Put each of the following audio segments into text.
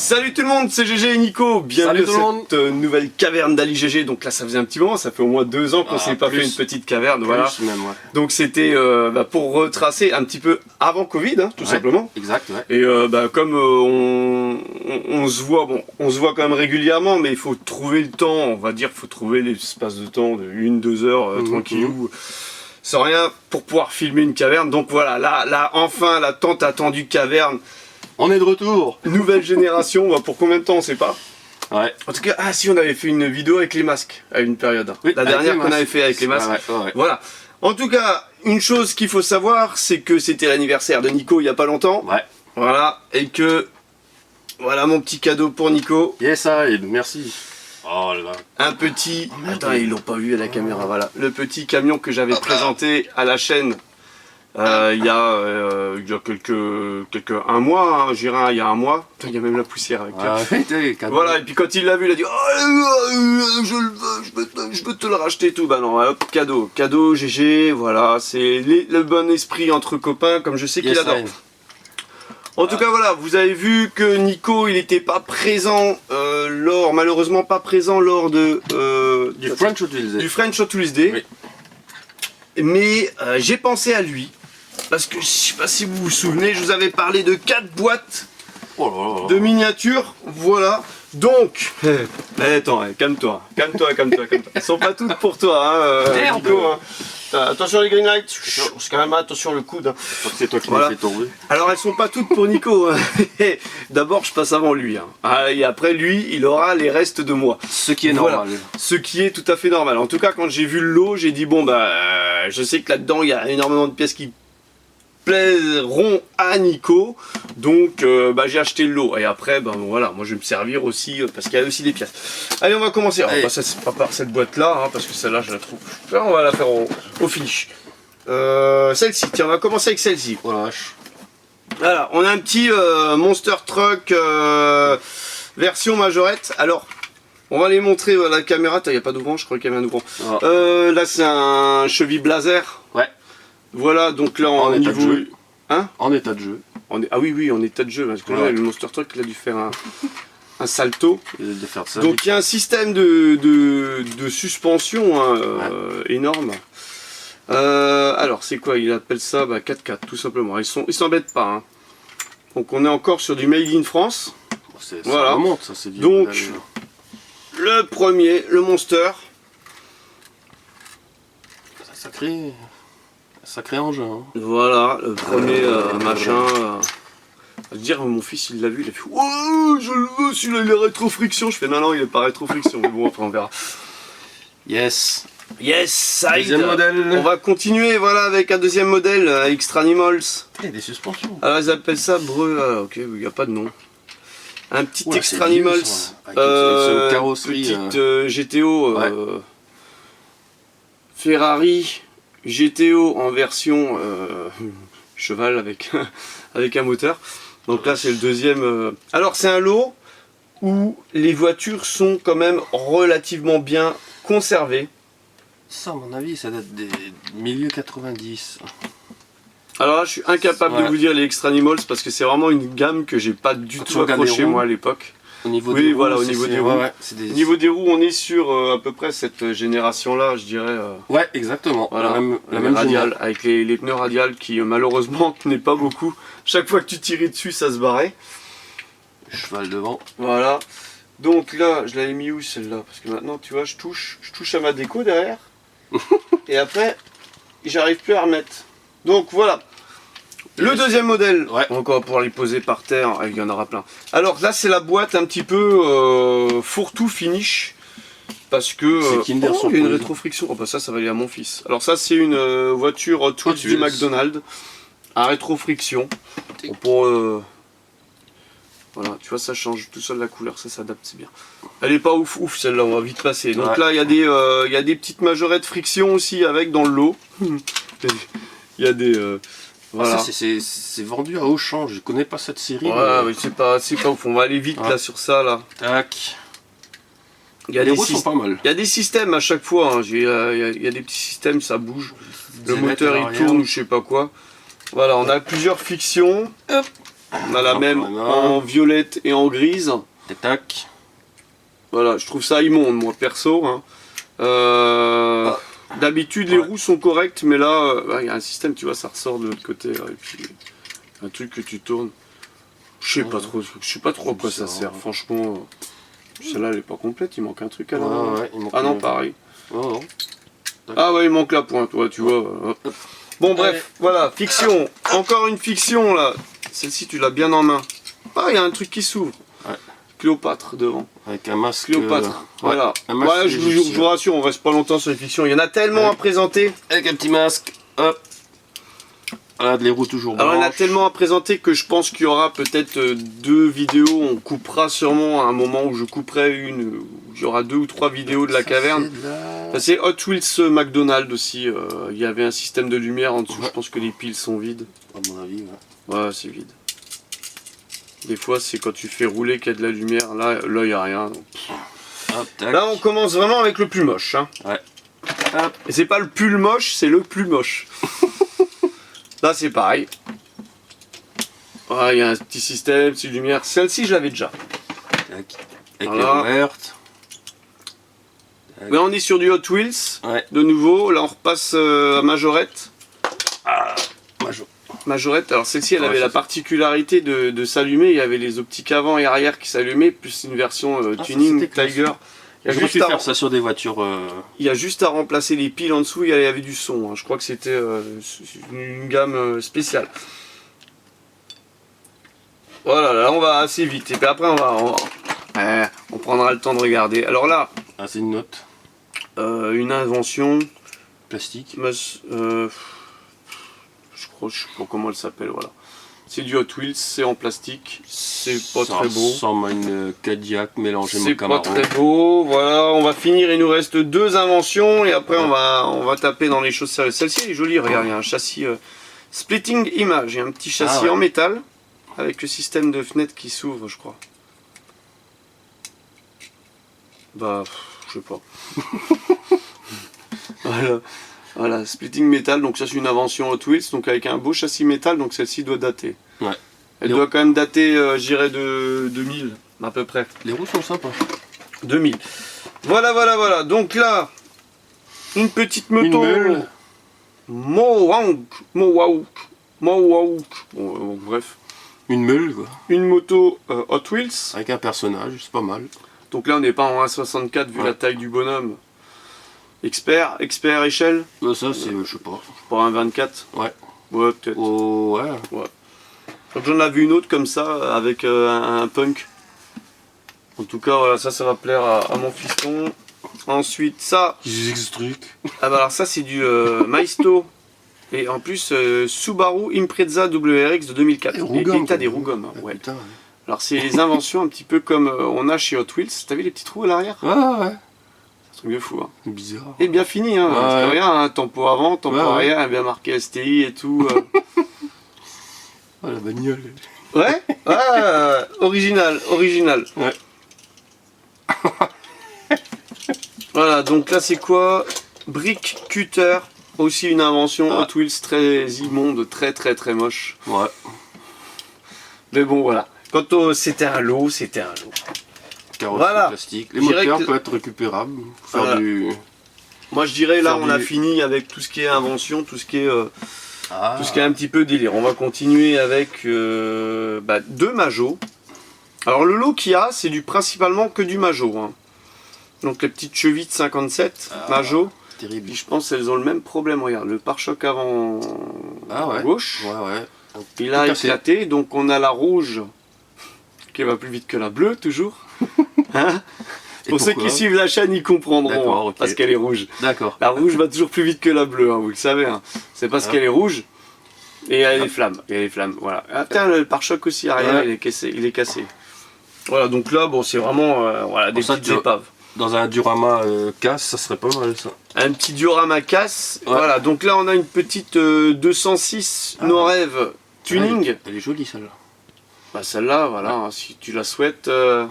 Salut tout le monde, c'est GG et Nico, bienvenue dans cette nouvelle caverne d'Ali GG. Donc là ça faisait un petit moment, ça fait au moins 2 ans qu'on s'est pas fait une petite caverne, voilà. Même, ouais. Donc c'était pour retracer un petit peu avant Covid, hein, tout simplement. Exact, ouais. Et comme on se voit, on se voit quand même régulièrement, mais il faut trouver le temps, on va dire, faut trouver l'espace de temps de 1-2 heures tranquillou. Sans rien pour pouvoir filmer une caverne. Donc voilà, là enfin la tant attendue caverne. On est de retour. Nouvelle génération, pour combien de temps on sait pas. Ouais. En tout cas, si on avait fait une vidéo avec les masques à une période. Oui, la dernière qu'on avait fait avec les masques. Ouais. Voilà. En tout cas, une chose qu'il faut savoir, c'est que c'était l'anniversaire de Nico il y a pas longtemps. Ouais. Voilà. Et que voilà mon petit cadeau pour Nico. Yes, Aïd, merci. Oh là là. Un petit. Attends, ils l'ont pas vu à la caméra. Voilà. Le petit camion que j'avais présenté à la chaîne. Il y a un mois, hein, j'irai il y a un mois. Il y a même la poussière avec toi. Voilà, et puis quand il l'a vu, il a dit oh, je le veux, je veux te le racheter tout. Bah non, hop, cadeau GG, voilà, c'est le bon esprit entre copains, comme je sais qu'il adore. En tout cas, voilà, vous avez vu que Nico, il n'était pas présent malheureusement pas présent lors de du French Hot Wheels Day. Du French Hot Wheels Day. Oui. Mais j'ai pensé à lui. Parce que je sais pas si vous vous souvenez, je vous avais parlé de 4 boîtes de miniatures, voilà. Donc, attends, calme-toi. Elles sont pas toutes pour toi, hein, Nico, hein. Attention les green lights, c'est quand même attention le coude. Hein. C'est toi qui m'as fait tomber. Alors elles sont pas toutes pour Nico. Hein. D'abord je passe avant lui. Hein. Et après lui, il aura les restes de moi. Ce qui est normal. Ce qui est tout à fait normal. En tout cas, quand j'ai vu le lot, j'ai dit bon je sais que là-dedans il y a énormément de pièces qui plairont à Nico, donc j'ai acheté le lot et après voilà, moi je vais me servir aussi parce qu'il y a aussi des pièces. Allez, on va commencer. Alors, c'est pas par cette boîte là, hein, parce que celle-là je la trouve. On va la faire au finish. Celle-ci, tiens, on va commencer avec celle-ci. Oh la vache. Voilà, on a un petit Monster Truck version majorette. Alors, on va les montrer à la caméra. Il n'y a pas d'ouvrant, je crois qu'il y avait un ouvrant. Oh. Là, c'est un Chevy Blazer. Ouais. Voilà, donc là en état niveau. De jeu. Hein? En état de jeu. Ah oui, en état de jeu. Parce que là, le Monster Truck, il a dû faire un salto. Donc il y a un système de suspension énorme. Alors, c'est quoi? Il appelle ça 4x4, tout simplement. Ils s'embêtent pas. Hein. Donc on est encore sur du Made in France. Voilà. Ça remonte, ça, c'est donc, le premier, le Monster. Sacré engin. Hein. Voilà, le premier machin. À dire, mon fils il l'a vu, il a fait oh, je le veux, celui-là il est rétro-friction. Je fais non, il est pas rétro-friction, mais bon, après on verra. Yes, ça deuxième modèle. On va continuer voilà, avec un deuxième modèle, Extra Animals. Il y a des suspensions. Alors ils appellent ça ok, il n'y a pas de nom. Un petit Extra Animals. Carrosserie. Petite GTO. Ferrari. GTO en version cheval avec un moteur. Donc là c'est le deuxième. Alors c'est un lot où les voitures sont quand même relativement bien conservées. Ça à mon avis ça date des milieux 90. Alors là je suis incapable de vous dire les Extra Animals parce que c'est vraiment une gamme que j'ai pas du tout accroché moi à l'époque. Au niveau des roues, au niveau des roues. Au niveau des roues, on est sur à peu près cette génération-là, je dirais. Ouais, exactement. Voilà, la même radiale, avec les pneus radiales qui malheureusement tenaient pas beaucoup. Chaque fois que tu tirais dessus, ça se barrait. Cheval devant. Voilà. Donc là, je l'avais mis où celle-là? Parce que maintenant, tu vois, je touche à ma déco derrière. Et après, j'arrive plus à remettre. Donc voilà. Le deuxième modèle, donc on va pouvoir les poser par terre, il y en aura plein. Alors là c'est la boîte un petit peu fourre-tout finish, parce que il y a une rétrofriction, ça va aller à mon fils. Alors ça c'est une voiture Hot Wheels du McDonald's, à rétrofriction, voilà, tu vois ça change tout seul la couleur, ça s'adapte, c'est bien. Elle est pas ouf celle-là, on va vite passer. Donc là il y a des petites majorettes friction aussi avec dans le lot. Il y a des... Voilà. Ça c'est vendu à Auchan, je connais pas cette série. Ouais, mais c'est pas ouf, on va aller vite là sur ça là. Tac. Les roues sont pas mal. Il y a des systèmes à chaque fois, hein. Il y a des petits systèmes, ça bouge. Le moteur il tourne ou je sais pas quoi. Voilà, on a plusieurs fictions. Hop. On a la même en violette et en grise. Tac tac. Voilà, je trouve ça immonde, moi, perso. Hein. D'habitude, les roues sont correctes, mais là, il y a un système, tu vois, ça ressort de l'autre côté. Là, et puis, un truc que tu tournes. Je sais pas trop à quoi ça sert. Franchement, celle-là, elle est pas complète. Il manque un truc à l'avant. Ah non, pareil. Ah ouais, il manque la pointe, ouais, tu vois. Bon, bref, voilà, fiction. Encore une fiction, là. Celle-ci, tu l'as bien en main. Ah, il y a un truc qui s'ouvre. Cléopâtre devant. Avec un masque. Cléopâtre. Voilà. Ouais, je vous rassure, on reste pas longtemps sur les fictions. Il y en a tellement à présenter. Avec un petit masque. Hop. Voilà, les roues toujours blanches. Alors, il y en a tellement à présenter que je pense qu'il y aura peut-être 2 vidéos. On coupera sûrement à un moment où je couperai une. Où il y aura 2 ou 3 vidéos de la caverne. C'est Hot Wheels McDonald's aussi. Il y avait un système de lumière en dessous. Je pense que les piles sont vides. À mon avis, ouais, c'est vide. Des fois, c'est quand tu fais rouler qu'il y a de la lumière. Là, il n'y a rien. Donc... Hop, là, on commence vraiment avec le plus moche. Hein. Ouais. Hop. Et c'est pas le pull moche, c'est le plus moche. Là, c'est pareil. Il y a un petit système, petite lumière. Celle-ci, je l'avais déjà. Tac. Avec les roues ouvertes. Mais on est sur du Hot Wheels. Ouais. De nouveau, là, on repasse à Majorette. Majorette, alors celle-ci elle avait la particularité de s'allumer, il y avait les optiques avant et arrière qui s'allumaient, plus une version tuning Tiger. Il y a juste à faire ça sur des voitures. Il y a juste à remplacer les piles en dessous, il y avait du son. Hein. Je crois que c'était une gamme spéciale. Voilà, là on va assez vite. Et puis après on prendra le temps de regarder. Alors là. Ah, c'est une note. Une invention. Plastique. Je sais pas comment elle s'appelle, voilà. C'est du Hot Wheels, c'est en plastique, c'est pas très beau. Ça ressemble à une Cadillac mélangée c'est pas très beau, voilà, on va finir, il nous reste 2 inventions et après on va taper dans les choses sérieuses. Celle-ci elle est jolie, regarde, il y a un châssis splitting image, il y a un petit châssis en métal avec le système de fenêtre qui s'ouvre, je crois. Bah, je sais pas. Voilà. Voilà, splitting métal, donc ça c'est une invention Hot Wheels, donc avec un beau châssis métal, donc celle-ci doit dater. Ouais. Elle doit quand même dater, je dirais, de 2000, à peu près. Les roues sont sympas. 2000. Voilà, donc là, une petite moto. Une Mohawk. Bon, bref. Une meule, quoi. Une moto Hot Wheels. Avec un personnage, c'est pas mal. Donc là on n'est pas en 1,64 vu la taille du bonhomme. Expert échelle. Ça c'est, je sais pas. Pour un 24. Ouais. Ouais, peut-être. Oh, ouais. Donc j'en avais une autre comme ça, avec un punk. En tout cas, voilà, ça va plaire à mon fiston. Ensuite, ça. Ah bah alors ça c'est du Maisto. Et en plus, Subaru Impreza WRX de 2004. Et t'as des roues gommes. Hein, ouais. Putain, ouais. Alors c'est les inventions un petit peu comme on a chez Hot Wheels. T'as vu les petites roues à l'arrière? Ouais. C'est un truc de fou. Hein. Bizarre. Et bien fini, hein. Ouais. Rien, hein. Tempo avant, tempo arrière, bien marqué STI et tout. Oh la bagnole. Ouais. Original. Ouais. Voilà, donc là c'est quoi? Brick Cutter. Aussi une invention Hot Wheels très immonde, très moche. Ouais. Mais bon, voilà. Quand c'était un lot, c'était un lot. Carrosserie plastique. Les moteurs peuvent être récupérables. Moi je dirais là on a fini avec tout ce qui est invention, tout ce qui est un petit peu délire. On va continuer avec 2 Majo. Alors le lot qu'il y a, c'est principalement que du Majo. Hein. Donc les petites chevilles de 57 Majo. Terrible. Et je pense qu'elles ont le même problème. Regarde, le pare-choc avant gauche. Ouais. Il a éclaté. Donc on a la rouge qui va plus vite que la bleue toujours. Hein? Pour ceux qui suivent la chaîne, ils comprendront, parce qu'elle est rouge. D'accord. La rouge va toujours plus vite que la bleue, hein, vous le savez. Hein. C'est parce qu'elle est rouge et il y a les flammes. Voilà. Ah, putain, le pare-choc aussi arrière, il est cassé. Voilà, donc là, bon, c'est vraiment des petites épaves. Dans un diorama casse, ça serait pas mal ça. Un petit diorama casse. Ouais. Voilà, donc là, on a une petite 206 No Rêve tuning. Elle est jolie celle-là. Bah celle-là, voilà, hein, si tu la souhaites, je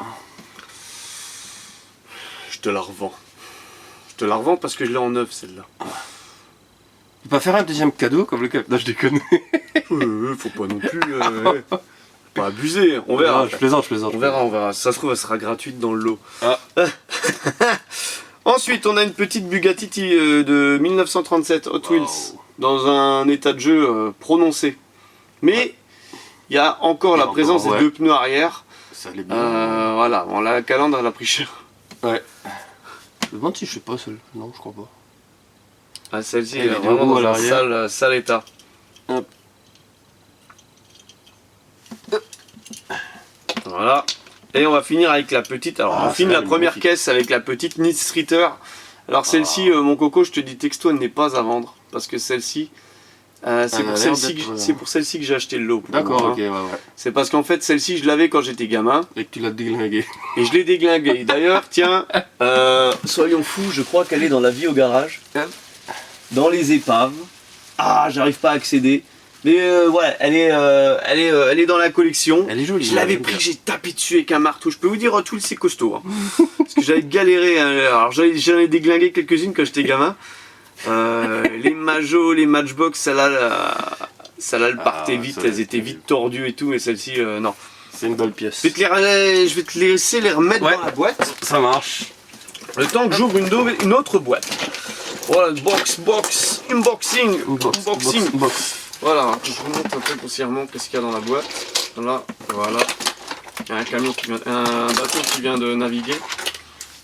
te la revends. Je te la revends parce que je l'ai en neuf celle-là. Tu peux pas faire un deuxième cadeau comme le cap. Non, je déconne. Faut pas non plus. pas abuser, on verra. Non, je plaisante, je plaisante. On verra. Si ça se trouve, elle sera gratuite dans le lot. Ah. Ensuite, on a une petite Bugatti de 1937 Hot Wheels dans un état de jeu prononcé. Mais il y a encore la présence des deux pneus arrière. Ça allait bien. Voilà, bon, la calandre, elle a pris cher. Ouais. Je me demande si je sais pas celle. Non, je crois pas. Ah, celle-ci, Elle elle est est vraiment debout à dans un l'arrière. sale état. Hop. Voilà. Et on va finir avec la petite. Alors, on finit la première caisse avec la petite Neat Streeter. Alors, celle-ci, mon coco, je te dis texto, elle n'est pas à vendre. Parce que celle-ci, c'est pour celle-ci que j'ai acheté le lot. D'accord, moi, ok, ouais. C'est parce qu'en fait, celle-ci, je l'avais quand j'étais gamin. Et que tu l'as déglingué. Et je l'ai déglinguée. D'ailleurs, tiens, soyons fous, je crois qu'elle est dans la vie au garage. Dans les épaves. Ah, j'arrive pas à accéder. Mais ouais, elle est dans la collection. Elle est jolie. Je l'avais pris, j'ai tapé dessus avec un marteau. Je peux vous dire, Hot Wheels, c'est costaud. Hein. Parce que j'avais galéré. Alors j'en ai déglingué quelques-unes quand j'étais gamin. Les Majo, les Matchbox, celle-là, elle partait vite. Elles étaient vite tordues et tout. Mais celle-ci, non. C'est une belle pièce. Je vais te laisser les remettre dans la boîte. Ça marche. Le temps que j'ouvre une autre boîte. Voilà, unboxing. Voilà, je vous montre un peu grossièrement qu'est-ce qu'il y a dans la boîte. Là, voilà. Il y a un bateau qui vient de naviguer.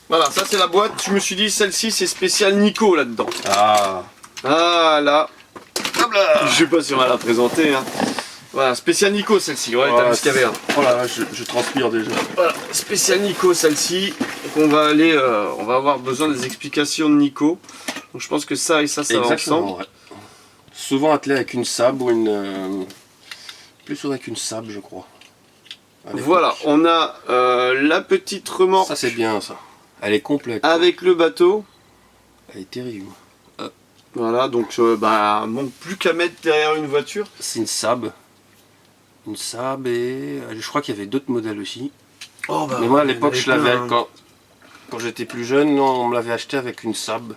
Voilà, ça c'est la boîte. Je me suis dit, celle-ci c'est spécial Nico là-dedans. Ah. Ah là. Hop là. Je sais pas si on va la présenter. Hein. Voilà, spécial Nico celle-ci. Ouais, t'as vu ce qu'il y avait. Hein. Oh là là, je transpire déjà. Voilà, spécial Nico celle-ci. Donc on va aller, on va avoir besoin des explications de Nico. Donc je pense que ça et ça va ensemble. Ouais. Souvent attelé avec une sab ou une... Plus souvent avec une sab, je crois. Voilà, on a la petite remorque. Ça c'est bien ça. Elle est complète. Avec le bateau. Elle est terrible. Voilà, donc manque plus qu'à mettre derrière une voiture. C'est une sab. Une sab et... Je crois qu'il y avait d'autres modèles aussi. Oh, bah, mais moi à l'époque je l'avais... Hein. Quand j'étais plus jeune, on me l'avait acheté avec une sab.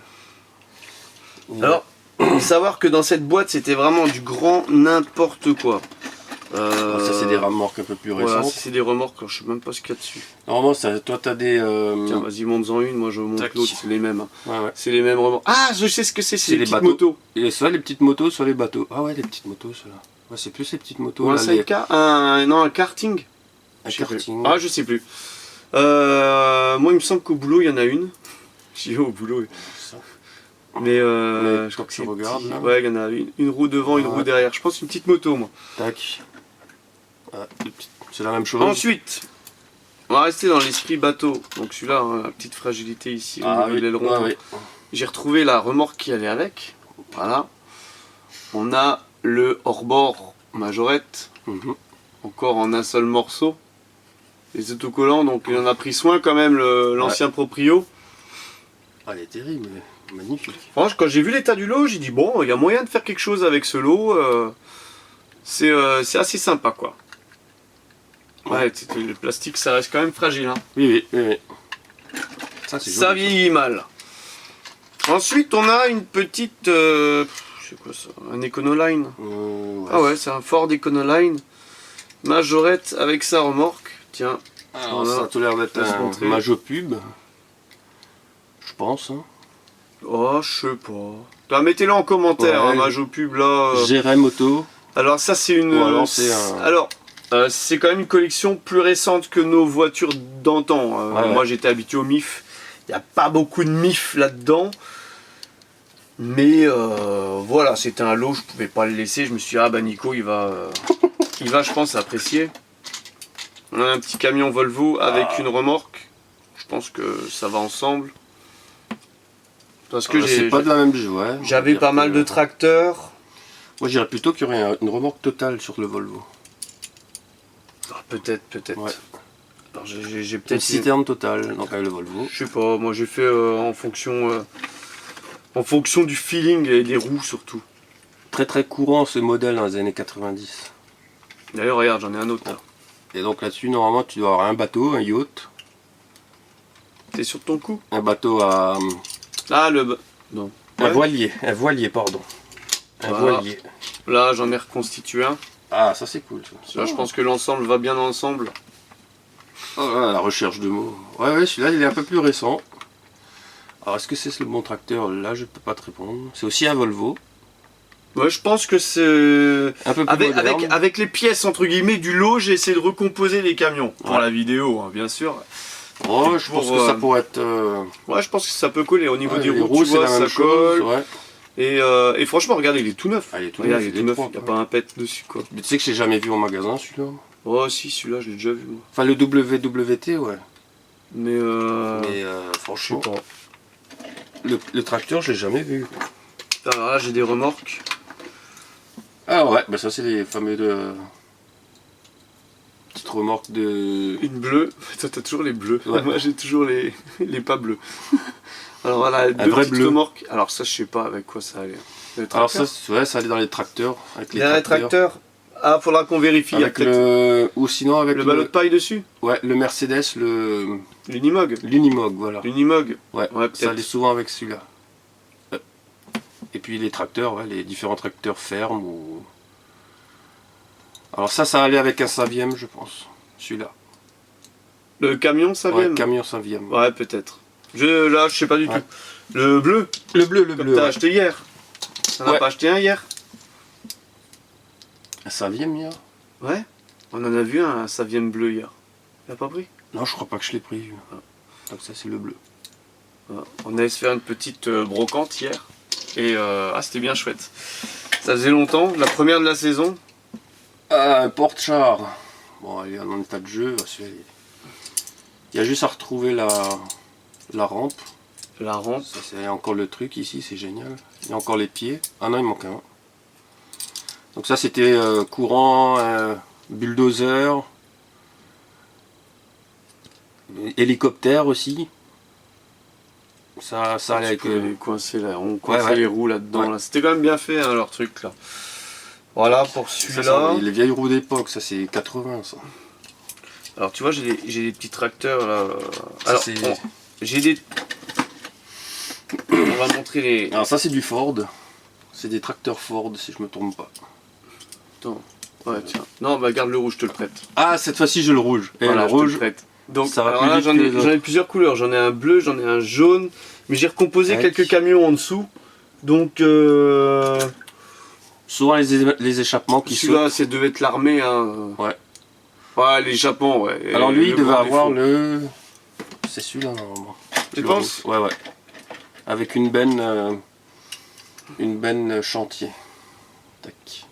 Alors, il faut savoir que dans cette boîte, c'était vraiment du grand n'importe quoi. Ça c'est des remorques un peu plus récentes. Voilà, c'est des remorques, je sais même pas ce qu'il y a dessus. Normalement, toi t'as des... Tiens, vas-y, monte-en une, moi je monte l'autre, c'est les mêmes. Hein. Ouais. C'est les mêmes remorques. Ah, je sais ce que c'est les petites bateaux. motos. Et soit les petites motos, soit les bateaux. Ah ouais, les petites motos, ceux-là. Ouais, c'est plus les petites motos. Ou un là, sidecar, un karting. Un karting. Ah, je sais plus. Moi, il me semble qu'au boulot, il y en a une. J'y vais au boulot. Mais je crois que c'est regarde là. Ouais, il y en a une roue devant, une roue derrière. Je pense une petite moto, moi. Tac. C'est la même chose. Ensuite, on va rester dans l'esprit bateau. Donc celui-là, hein, la petite fragilité ici au niveau de l'aileron. Ouais. J'ai retrouvé la remorque qui allait avec. Voilà. On a le hors-bord majorette. Encore en un seul morceau. Les autocollants, donc il en a pris soin quand même l'ancien proprio. Ah, elle est terrible, mais magnifique. Franchement, quand j'ai vu l'état du lot, j'ai dit bon, il y a moyen de faire quelque chose avec ce lot. C'est assez sympa quoi. Ouais, le plastique ça reste quand même fragile. Hein. Oui. Ça vieillit mal. Ensuite, on a une petite. C'est quoi ça? Un Econoline. Ouais. Ah ouais, c'est un Ford Econoline. Majorette avec sa remorque. Tiens. Alors, ça a tout l'air d'être un Majo pub. Je pense. Hein. Oh, je sais pas. Bah, mettez-le en commentaire, ouais. hein, Majo pub là. Gérer moto. Alors, ça, c'est une. Alors, c'est quand même une collection plus récente que nos voitures d'antan. Moi, j'étais habitué au MIF. Il n'y a pas beaucoup de MIF là-dedans. Mais voilà, c'était un lot, je pouvais pas le laisser. Je me suis dit, ah bah Nico, il va, je pense, apprécier. On a un petit camion Volvo avec une remorque. Je pense que ça va ensemble. Parce que c'est pas de la même jeu, ouais. J'avais pas mal de tracteurs. Moi, je dirais plutôt qu'il y aurait une remorque totale sur le Volvo. Ah, peut-être. Ouais. Alors, j'ai peut-être une citerne totale, donc avec le Volvo. Je sais pas, moi j'ai fait en fonction du feeling et des roues surtout. Très courant ce modèle dans les années 90. D'ailleurs regarde, j'en ai un autre là. Et donc là-dessus normalement tu dois avoir un bateau, un yacht. T'es sur ton coup? Un bateau à... Ah non. Un voilier, pardon. Un voilier. Là j'en ai reconstitué un. Ah, ça c'est cool. Ça. Là, je pense que l'ensemble va bien ensemble. Oh là, la recherche de mots. Ouais, celui-là il est un peu plus récent. Alors est-ce que c'est le bon tracteur? Là je peux pas te répondre. C'est aussi un Volvo. Ouais, je pense que c'est... Un peu plus moderne. Avec les pièces entre guillemets du lot, j'ai essayé de recomposer les camions. Pour Ouais. la vidéo, hein, bien sûr. Oh, je pense que ça pourrait être... Ouais, je pense que ça peut coller. Au niveau ouais, des les roues, roues, tu c'est vois, la ça même chose. colle. Ouais. Et franchement, regardez, il est tout neuf. Ah, il est tout Regarde, neuf, il est tout neuf, propre, il n'y a ouais. pas un pet dessus, quoi. Mais tu sais que j'ai jamais vu en magasin celui-là. Oh si, celui-là, je l'ai déjà vu, moi. Enfin le WWT, ouais. Mais Mais je sais franchement, pas. le tracteur, je l'ai jamais vu. Alors là, j'ai des remorques. Ah ouais, bah ça c'est les fameux petites remorques de... Une bleue. Toi, t'as toujours les bleus. Ouais. Moi, j'ai toujours les pas bleus. Alors voilà, deux vrai petites bleu. remorques. Alors ça, je sais pas avec quoi ça allait. Le Alors tracteur. ça, ouais, ça allait dans les tracteurs. Avec les Il y a un tracteurs. tracteur. Ah, faudra qu'on vérifie. Il y a Avec peut-être le... Ou sinon avec le ballot de paille dessus. Ouais, le Mercedes, le... L'Unimog. l'Unimog, voilà. L'Unimog. Ouais, Ouais, ça peut-être. allait souvent avec celui-là. Et puis les tracteurs, ouais, les différents tracteurs fermes ou... Alors ça allait avec un Saviem, je pense. Celui-là. Le camion, ça Ouais, vient. camion Saviem. Ouais, peut-être. Là, je sais pas du Ouais. tout. Le bleu, Le bleu, comme t'as ouais. acheté hier. T'en as Ouais. pas acheté un hier? Un Saviem, hier? Ouais. On en a vu un Saviem bleu hier. T'as pas pris? Non, je crois pas que je l'ai pris. Donc ça, c'est le bleu. Ouais. On allait se faire une petite brocante hier. Et c'était bien chouette. Ça faisait longtemps, la première de la saison. Ah, un porte-char. Bon, il est en état de jeu. Celui-là, il y a juste à retrouver la rampe. La rampe. Ça, c'est encore le truc ici, c'est génial. Il y a encore les pieds. Ah non, il manque un. Donc ça, c'était courant, bulldozer, hélicoptère aussi. Ça allait avec... les coincer là, on coinçait ouais. les roues là-dedans. Ouais. Là. C'était quand même bien fait hein, leur truc là. Voilà pour ça, celui-là. les vieilles roues d'époque, ça c'est 80 ça. Alors tu vois, j'ai des petits tracteurs là. Ça, Alors, c'est- j'ai des. On va montrer les. Alors ça c'est du Ford. C'est des tracteurs Ford si je me trompe pas. Attends. Ouais, tiens. Non, bah garde le rouge, je te le prête. Ah, cette fois-ci j'ai le rouge. Et Voilà, le je te le rouge, prête. Donc, ça va alors plus là, vite j'en que ai, les j'en ai plusieurs couleurs. J'en ai un bleu, j'en ai un jaune. Mais j'ai recomposé Tac. quelques camions en dessous. Donc, souvent les échappements qui sautent. celui-là, c'est devait être l'armée. Hein. Ouais. Ouais, l'échappement, ouais. Alors lui, Et il le devait grand avoir défaut. le... C'est celui-là normalement. Tu Le penses? rouge. Ouais. Avec une benne chantier. Tac.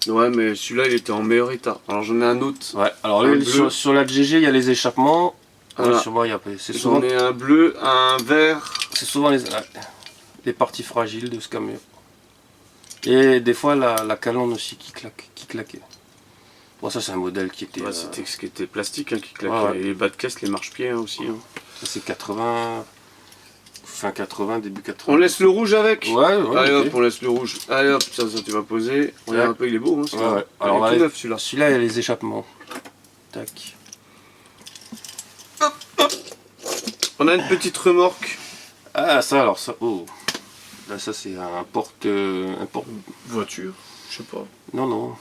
Ouais, mais celui-là, il était en meilleur état. Alors j'en ai un autre. Ouais, alors Un là, bleu. sur la GG, il y a les échappements. Voilà. Ouais, sûrement, c'est J'en souvent, ai un bleu, un vert. les parties fragiles de ce camion. Et des fois, la calandre aussi qui claquait. Bon, ça, c'est un modèle qui était... Ouais, c'était ce qui était plastique hein, qui claquait. Ouais, ouais. Et les bas de caisse, les marche-pieds hein, aussi. Hein. ça, c'est 80... Fin 80, début 80. On laisse le rouge avec? Ouais, Allez ok. hop, on laisse le rouge. Allez hop, ça tu vas poser. Regarde Ouais. un peu, il est beau. Hein, Ouais, ouais. Alors, Alors, il est tout là, neuf celui-là. celui-là, il y a les échappements. Tac. On a une petite remorque. Ah, ça, alors, ça... Oh. Là, ça, c'est un porte... Voiture, je sais pas. Non, non.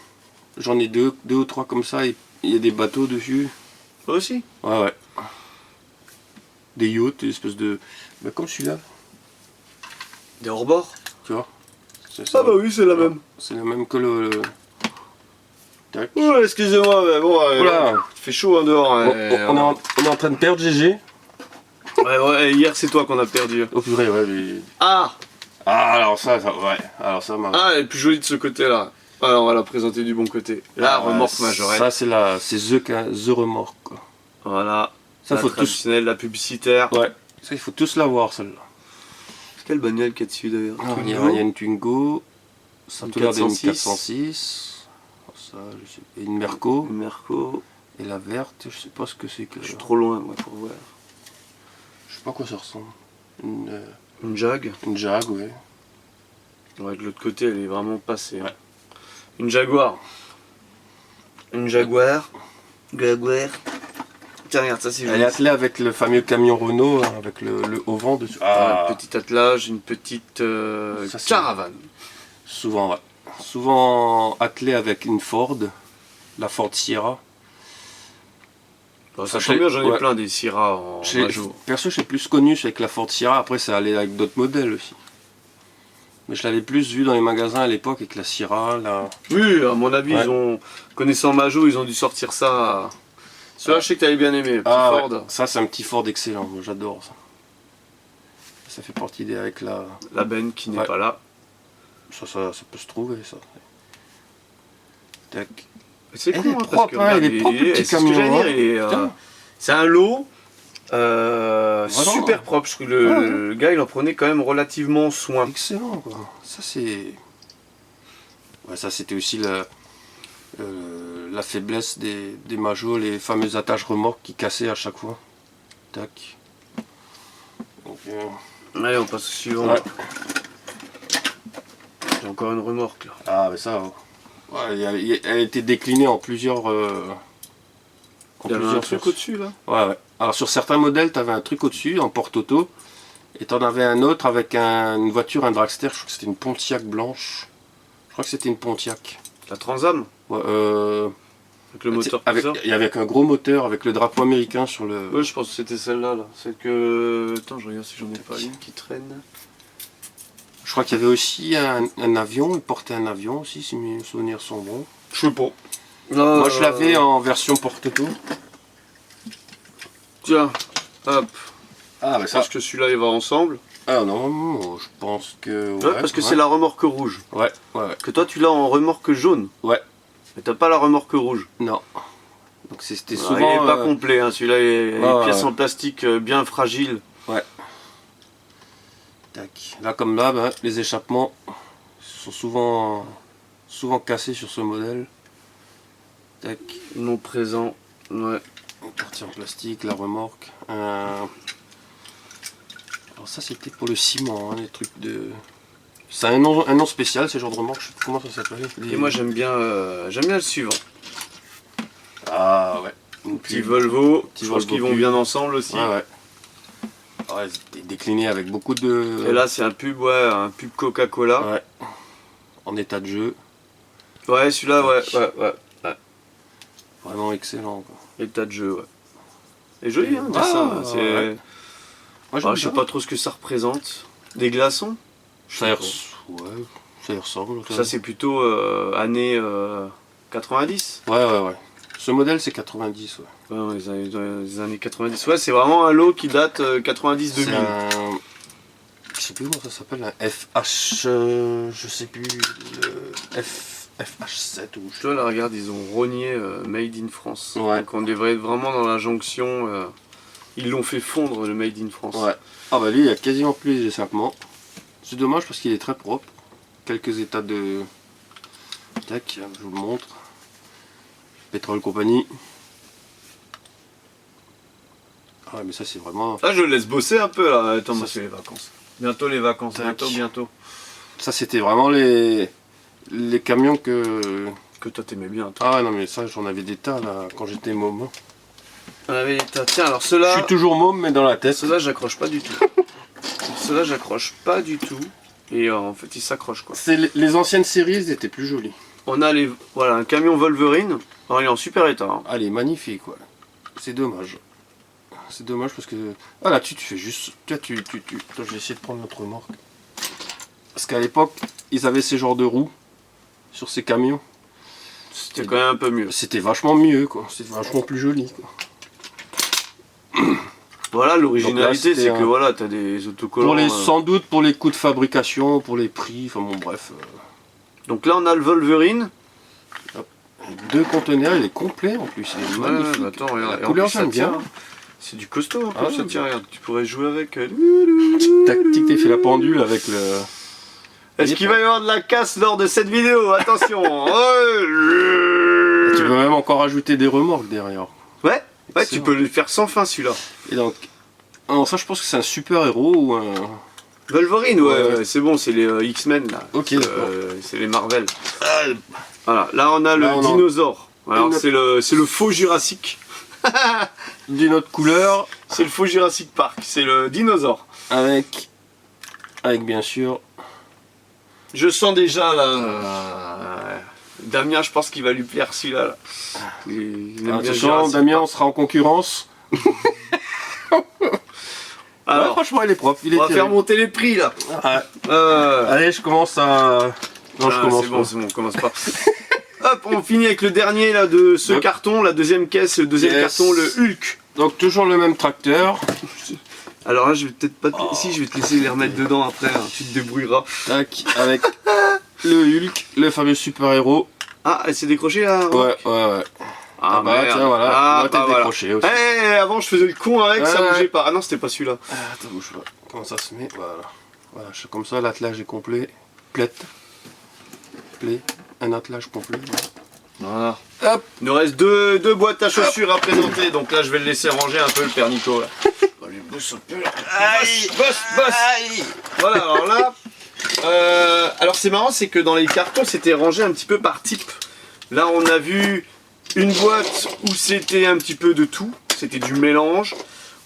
J'en ai deux ou trois comme ça, et il y a des bateaux dessus. Toi aussi? Ouais. Des yachts, des espèces de... Bah, comme celui-là, Des hors-bords? tu vois. C'est Ah bah oui, c'est la même. C'est le même que le... Tac. Ouais, excusez-moi, mais bon, Voilà. il fait chaud en dehors. Bon, on est en train de perdre GG. Ouais, hier c'est toi qu'on a perdu. Oh purée, ouais. Mais... Ah! Ah, alors ça, ouais. Alors ça, Ah, elle est plus jolie de ce côté-là. Alors on va la présenter du bon côté. La remorque majorette. Ça, c'est The Remorque, quoi. Voilà. Ça, La faut tous... traditionnelle, la publicitaire. Ouais. Ça, il faut tous l'avoir, celle-là. Quelle bagnole qu'il y a dessus d'ailleurs? Il y a une Twingo. Ça Une a l'air d'une 406. 406. Ça, je sais pas. Une Merco. Une Merco. Et la verte, je sais pas ce que c'est que... Je suis trop loin moi pour voir. Je sais pas à quoi ça ressemble. Une Jag. Une Jag, ouais. Ouais, de l'autre côté elle est vraiment passée. hein. Ouais. Une Jaguar. Une Jaguar. Jaguar. Tiens, regarde, ça c'est Elle est attelée avec le fameux camion Renault, hein, avec le haut vent dessus. Un petit attelage, une petite Ça, c'est- caravane. Souvent, ouais. souvent attelé avec une Ford, la Ford Sierra. Ça tombe bien, j'en ai Ouais. plein des Syrah en Majo. Perso, j'ai plus connu avec la Ford Sierra, après ça allait avec d'autres modèles aussi. Mais je l'avais plus vu dans les magasins à l'époque avec la Sierra, la... Oui, à mon avis, Ouais. ils ont, connaissant Majo, ils ont dû sortir ça. Celui-là, je sais que t'avais bien aimé, petit Ah, Ford. ouais. Ça c'est un petit Ford excellent, moi, j'adore ça. Ça fait partie des avec la... La benne qui n'est Ouais. pas là. Ça peut se trouver ça. Tac. C'est Elle cool, est hein, propre, parce que hein, regarde, il est propre, le petit c'est ce que j'allais camion, dire, il est, Putain. c'est un lot Vraiment. super propre. Je trouve que le gars, il en prenait quand même relativement soin. Excellent quoi. Ça c'est... Ouais, ça c'était aussi la faiblesse des Majos, les fameuses attaches remorques qui cassaient à chaque fois. Tac. Donc, Allez, on passe au suivant. Ouais. J'ai encore une remorque là. Ah mais ça... Ouais, elle a été déclinée en plusieurs... Il y avait un truc au-dessus là. Ouais. Alors sur certains modèles, tu avais un truc au-dessus en porte-auto. Et tu en avais un autre avec une voiture, un dragster. Je crois que c'était une Pontiac blanche. Je crois que c'était une Pontiac. La Transam Ouais, avec le moteur avec, pousseur. et avec un gros moteur, avec le drapeau américain sur le... Ouais, je pense que c'était celle-là. Là. Celle que. Attends, je regarde si j'en ai pas une qui traîne. Je crois qu'il y avait aussi un avion, il portait un avion aussi, si mes souvenirs sont bons. Je sais pas. Moi je l'avais en version porte-auto. Tiens, hop. Ah mais Je pense que celui-là il va ensemble. Ah non, je pense que... Ouais, parce que c'est la remorque rouge. Ouais. Que toi tu l'as en remorque jaune. Ouais, Mais t'as pas la remorque rouge. non. Donc c'était Ouais, souvent... il est pas complet, hein. Celui-là est Ouais, pièce ouais. en plastique bien fragile. Tac. Là comme là, ben, les échappements sont souvent cassés sur ce modèle. Tac. Non présent. Ouais. Une partie en plastique, la remorque. Alors ça c'était pour le ciment, hein, les trucs de... C'est un nom spécial ces genres de remorques, je sais pas comment ça s'appelle. Et moi j'aime bien le suivant. Ah ouais. Petit Volvo. Petit Je pense Volvo qu'ils vont pub. bien ensemble aussi. Ouais. Ouais, c'était décliné avec beaucoup de... Et là c'est un pub, un pub Coca-Cola. Ouais. En état de jeu. Ouais, celui-là, ouais. Vraiment excellent quoi. État de jeu, ouais. Et joli, hein, Ah, dessin. C'est... ouais. Moi, j'aime je sais bien. pas trop ce que ça représente. Des glaçons. Ça y ressemble. Ça c'est plutôt années 90. Ouais. Ce modèle c'est 90, ouais. Ouais, les années 90. Ouais, c'est vraiment un lot qui date 90-2000. C'est un... Je sais plus comment ça s'appelle, un FH... je sais plus... FH7 ou... Tu vois, là, regarde, ils ont rogné Made in France. Ouais. Donc on devrait être vraiment dans la jonction. Ils l'ont fait fondre, le Made in France. Ouais. Ah bah lui, il y a quasiment plus les échappements. C'est dommage parce qu'il est très propre. Quelques états de... Tac, je vous le montre. Pétrole compagnie. Ah ouais, mais ça c'est vraiment... Ah, je le laisse bosser un peu là. Attends, Ça, moi c'est les vacances. Bientôt les vacances, Tac. bientôt. Ça c'était vraiment les camions que... Que toi t'aimais bien, toi. Ah non mais ça j'en avais des tas là quand j'étais môme. Tiens, alors Je ceux-là. suis toujours môme mais dans la tête. Ceux-là, j'accroche pas du tout. Ceux-là, j'accroche pas du tout. Et en fait, ils s'accrochent quoi. C'est les anciennes séries, elles étaient plus jolies. On a un camion Wolverine. Alors, il est en super état. Hein. Ah, elle est magnifique, ouais. C'est dommage. C'est dommage parce que... Ah là, tu fais juste... Attends, je vais essayer de prendre notre remorque. Parce qu'à l'époque, ils avaient ces genres de roues sur ces camions. C'était quand même un peu mieux. C'était vachement mieux, quoi. C'était vachement plus joli, quoi. Voilà, l'originalité, Donc là, c'est c'était que voilà, t'as des autocollants. Sans doute pour les coûts de fabrication, pour les prix, enfin bon, bref. Donc là, on a le Wolverine. Avec 2 conteneurs, il est complet en plus, il est Ouais, magnifique. bah attends, regarde. La Et en couleur, plus, ça j'aime bien. tient. C'est du costaud en plus, Ah, ça ouais, tient, regarde. Tu pourrais jouer avec. Tactique, t'as fait la pendule avec le... Est-ce qu'il va y avoir de la casse lors de cette vidéo? Attention. Tu peux même encore ajouter des remorques derrière. Ouais, tu Excellent. peux le faire sans fin celui-là. Et donc, alors ça je pense que c'est un super héros ou un... Wolverine, Ouais. c'est bon, c'est les X-Men là. Ok, d'accord. C'est les Marvel. Voilà, là on a le Là, on a- dinosaure. Alors Une- c'est le faux Jurassique. D'une autre couleur, C'est le faux Jurassic Park, c'est le dinosaure. avec bien sûr... Je sens déjà là Damien, je pense qu'il va lui plaire celui-là. Là. Il aime bien Attention, Jurassic Damien, on Park. sera en concurrence. Alors, Ouais, franchement, il est propre. Il est on va faire terrible. monter les prix là. Ouais. Allez, je commence à. Non, je commence C'est bon, pas. c'est bon, on commence pas. Hop, on finit avec le dernier là de ce Hop. carton, la deuxième caisse, le deuxième Yes. carton, le Hulk. Donc, toujours le même tracteur. Alors là, je vais peut-être pas te... Si, je vais te laisser les remettre dedans après, hein, tu te débrouilleras. Tac, avec le Hulk, le fameux super-héros. Ah, elle s'est décrochée là Ouais, ouais. Ah, bah, merde. tiens, voilà. Ah, Là, t'es bah, voilà. décroché aussi. Eh, avant je faisais le con avec, ça Ouais. bougeait pas. Ah non, c'était pas celui-là. Attends, bouge pas. Comment ça se met? Voilà. Voilà, je fais comme ça, l'attelage est complet. Plate. Play. Un attelage complet. Voilà. Hop. Il nous reste deux boîtes à chaussures à présenter, donc là je vais le laisser ranger un peu le père Nico là. Allez, bosse un peu. Aïe. Bosse. Aïe. Voilà, alors là, alors c'est marrant, c'est que dans les cartons c'était rangé un petit peu par type. Là on a vu une boîte où c'était un petit peu de tout, c'était du mélange.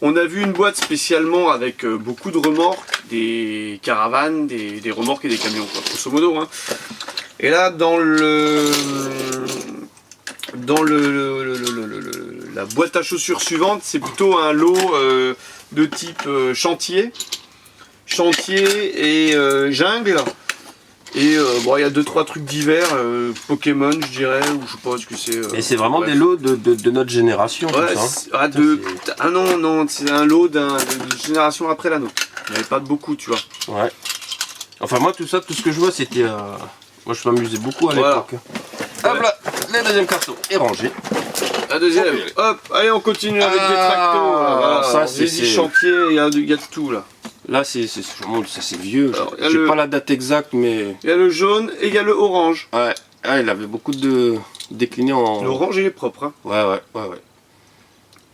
On a vu une boîte spécialement avec beaucoup de remorques, des caravanes, des remorques et des camions, quoi, grosso modo. Hein. Et là dans la boîte à chaussures suivante, c'est plutôt un lot de type chantier et jungle. Et bon, il y a 2-3 trucs divers, Pokémon je dirais, ou je sais pas ce que c'est. Et c'est vraiment bref. des lots de notre génération, Ouais, tout ça. ah non, c'est un lot de génération après la nôtre. Il n'y avait pas de beaucoup, tu vois. Ouais. Enfin, moi, tout ça, tout ce que je vois, c'était. Moi, je m'amusais beaucoup à Voilà. l'époque. Hop là, le deuxième carton est rangé. La deuxième, hop, allez on continue avec les tractos. Là, voilà. ça, On c'est- dit chantier, il y a de tout là. Là, c'est ça, c'est vieux. Alors, il y a J'ai le- pas la date exacte, mais. Il y a le jaune et il y a le orange. Ouais. Ah, il avait beaucoup de décliné en. L'orange il est propre. Hein. Ouais.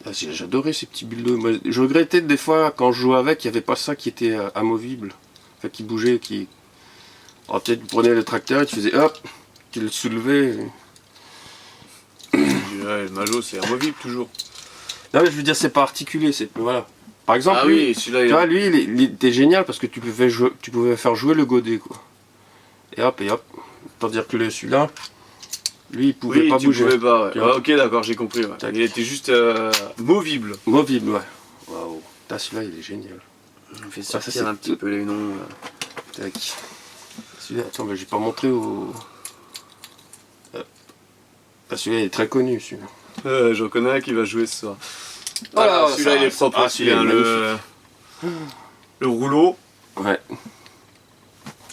Ah, j'adorais ces petits bulles. Moi, je regrettais des fois quand je jouais avec, il n'y avait pas ça qui était amovible. Enfin, qui bougeait, qui. Alors, peut-être tu prenais le tracteur et tu faisais hop, tu le soulevais. Ouais, le Majo c'est amovible toujours. Non, mais je veux dire, c'est pas articulé. Voilà. Par exemple, Ah lui, oui, celui-là tu il vois, lui, il était génial parce que tu pouvais faire jouer le godet, quoi. Et hop. Tandis que celui-là, lui, il pouvait oui, pas tu bouger. pouvais pas. Ouais. Tu vois. Ouais, ok, d'accord, j'ai compris. Ouais. Tac. Il était juste movible. Movible, ouais. Waouh. Celui-là, il est génial. On fait ça, sortir c'est un petit peu les noms. Tac. Celui-là, attends, mais j'ai pas montré au. Celui-là, il est très connu, celui-là. J'en connais un qui va jouer ce soir. Voilà, Voilà, celui-là ça, il est propre ah, aussi, celui-là, hein, il est le rouleau. Ouais.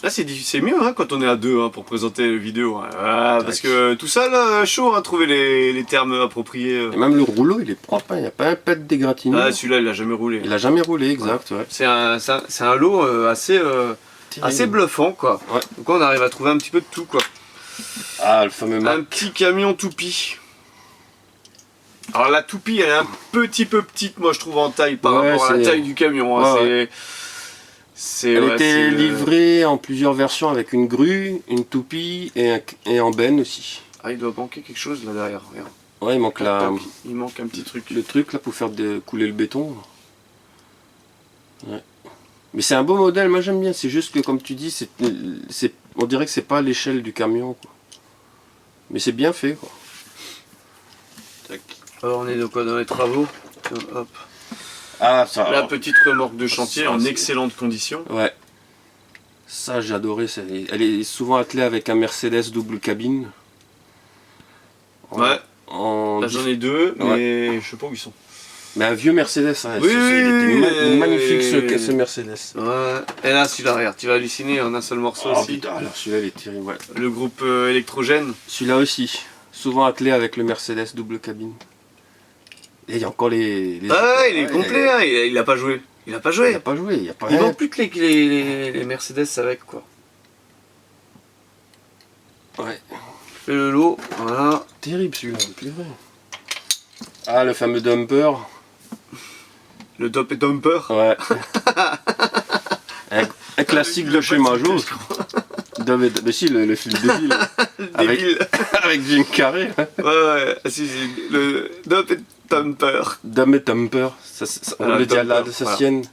Là c'est mieux hein, quand on est à deux hein, pour présenter la vidéo. Hein. Ah, parce que tout ça là, chaud à trouver les termes appropriés. Et même le rouleau, il est propre, il n'y a pas un pet d'égratignement. Ah celui-là il a jamais roulé. Il a jamais roulé, exact, ouais. C'est un lot assez bluffant quoi. Ouais. Donc on arrive à trouver un petit peu de tout quoi. Ah, le fameux Un Mac. petit camion toupie. Alors la toupie elle est un petit peu petite moi je trouve en taille par Ouais, rapport à la c'est- taille du camion. Hein. Ouais, Elle ouais, était c'est, livrée en plusieurs versions avec une grue, une toupie et en benne aussi. Ah il doit manquer quelque chose là derrière. Regarde. Ouais, il manque Il manque un petit truc. le truc là pour faire couler le béton. Ouais. Mais c'est un beau modèle, moi j'aime bien. C'est juste que comme tu dis, on dirait que c'est pas à l'échelle du camion, quoi. Mais c'est bien fait, quoi. Tac. Alors on est de quoi dans les travaux. Tiens, hop. Ah, ça. La petite remorque de chantier Ça, en c'est- excellentes conditions. Ouais. Ça, j'ai adoré. Elle est souvent attelée avec un Mercedes double cabine. Ouais. En... Là j'en ai deux, mais je sais pas où ils sont. Mais un vieux Mercedes, hein. Oui, Il était oui, magnifique oui. ce Mercedes. Ouais. Et là celui-là, regarde, tu vas halluciner en un seul morceau Oh aussi. putain, alors celui-là il est terrible, ouais. Le groupe électrogène. Celui-là aussi, souvent attelé avec le Mercedes double cabine. Et il y a encore les... Ah il est complet, hein. Il a pas joué. Il a pas Il joué. n'a pas joué, il n'y a pas Il rien. manque plus que les Mercedes avec quoi. Ouais. Je fais le lot, voilà. Terrible celui-là, plus vrai. Ah, le fameux dumper. Le top et dumper. Ouais. un classique de chez Majo. Mais si, le film de ville. Avec, Débile. avec Jim Carrey. Hein. Ouais, si, le top et dumper. Dumb et Dumper. On Voilà, le dit à Dumper, l'Alsacienne.